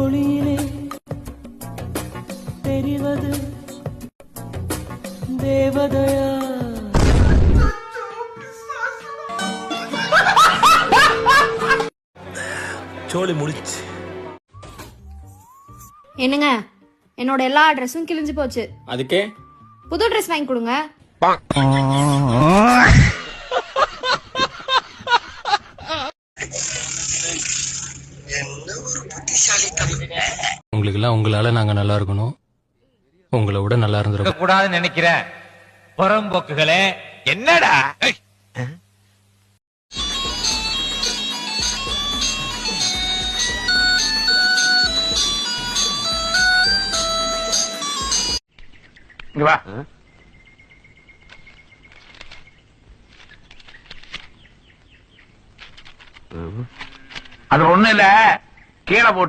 ஒளியிலே தெரிவது தேவதையா? சோலி முடிச்சு. என்னங்க, என்னோட எல்லா ட்ரெஸ்ஸும் கிழிஞ்சு போச்சு. அதுக்கே புது ட்ரெஸ் வாங்கி கொடுங்க. உங்களுக்கு எல்லாம் உங்களால நாங்க நல்லா இருக்கணும், உங்களை விட நல்லா இருந்திருக்க கூடாதுன்னு நினைக்கிறேன். புறம்போக்குகளே என்னடா? இங்க வா. அது ஒண்ணு இல்ல, கீழே போட்டு